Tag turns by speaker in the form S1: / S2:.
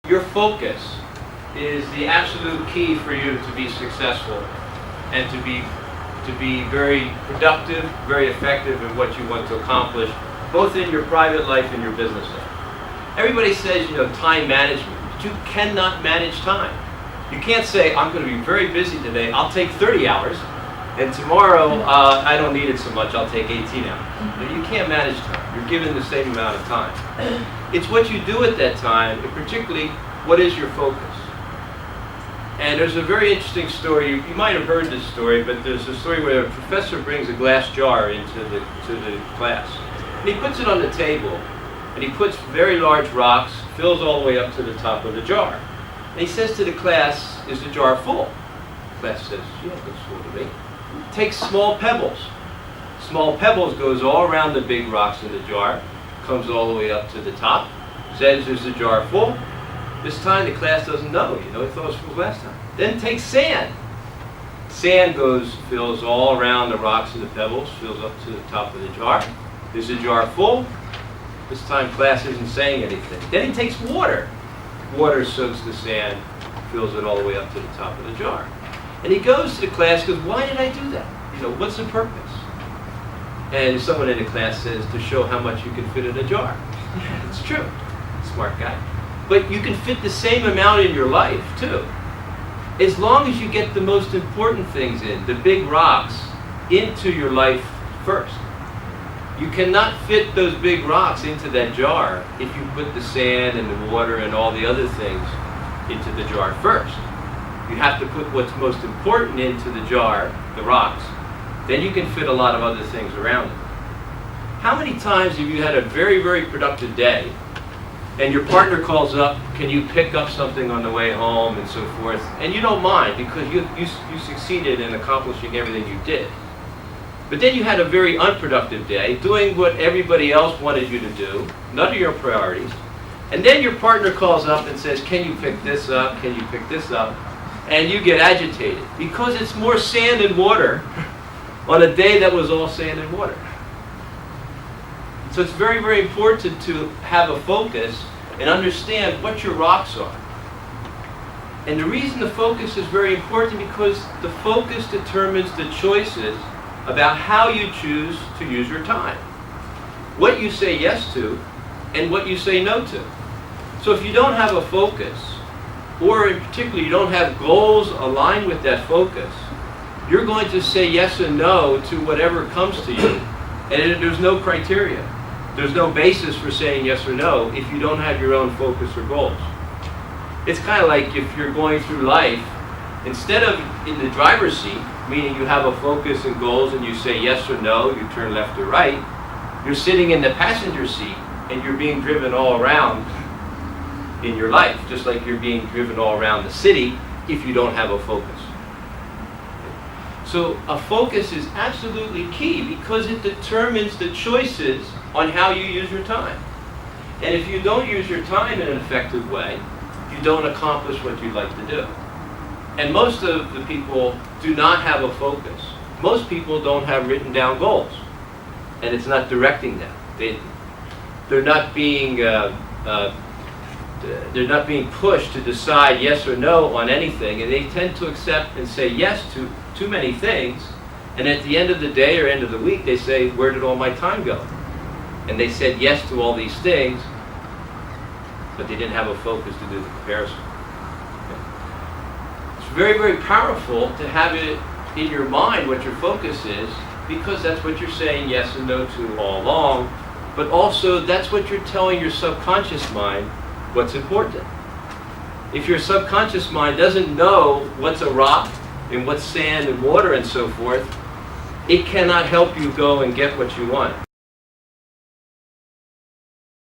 S1: Your focus is the absolute key for you to be successful and to be very productive, very effective in what you want to accomplish, both in your private life and your business life. Everybody says, time management, but you cannot manage time. You can't say, I'm going to be very busy today, I'll take 30 hours, and tomorrow I don't need it so much, I'll take 18 hours. You can't manage time. You're given the same amount of time. It's what you do at that time, and particularly what is your focus. And there's a very interesting story. You might have heard this story, but there's a story where a professor brings a glass jar into the class. And he puts it on the table, and he puts very large rocks, fills all the way up to the top of the jar. And he says to the class, is the jar full? The class says, yeah, it looks full to me. Takes small pebbles. Small pebbles goes all around the big rocks in the jar, comes all the way up to the top, says, is the jar full? This time the class doesn't know, he thought it was full last time. Then takes sand. Sand fills all around the rocks and the pebbles, fills up to the top of the jar. Is the jar full? This time class isn't saying anything. Then he takes water. Water soaks the sand, fills it all the way up to the top of the jar. And he goes to the class, goes, why did I do that? What's the purpose? And someone in the class says, to show how much you can fit in a jar. It's true. Smart guy. But you can fit the same amount in your life, too. As long as you get the most important things in, the big rocks, into your life first. You cannot fit those big rocks into that jar if you put the sand and the water and all the other things into the jar first. You have to put what's most important into the jar, the rocks. Then you can fit a lot of other things around it. How many times have you had a very, very productive day, and your partner calls up, can you pick up something on the way home and so forth, and you don't mind because you succeeded in accomplishing everything you did. But then you had a very unproductive day, doing what everybody else wanted you to do, none of your priorities, and then your partner calls up and says, can you pick this up, can you pick this up, and you get agitated because it's more sand and water on a day that was all sand and water. So it's very, very important to have a focus and understand what your rocks are. And the reason the focus is very important because the focus determines the choices about how you choose to use your time. What you say yes to and what you say no to. So if you don't have a focus, or in particular you don't have goals aligned with that focus, you're going to say yes and no to whatever comes to you, and there's no criteria. There's no basis for saying yes or no if you don't have your own focus or goals. It's kind of like if you're going through life, instead of in the driver's seat, meaning you have a focus and goals and you say yes or no, you turn left or right, you're sitting in the passenger seat and you're being driven all around in your life, just like you're being driven all around the city if you don't have a focus. So a focus is absolutely key because it determines the choices on how you use your time. And if you don't use your time in an effective way, you don't accomplish what you'd like to do. And most of the people do not have a focus. Most people don't have written down goals, and it's not directing them. They're not being pushed to decide yes or no on anything, and they tend to accept and say yes to too many things, and at the end of the day or end of the week they say, where did all my time go? And they said yes to all these things, but they didn't have a focus to do the comparison. It's very, very powerful to have it in your mind what your focus is, because that's what you're saying yes and no to all along, but also that's what you're telling your subconscious mind what's important. If your subconscious mind doesn't know what's a rock and what's sand and water and so forth, it cannot help you go and get what you want.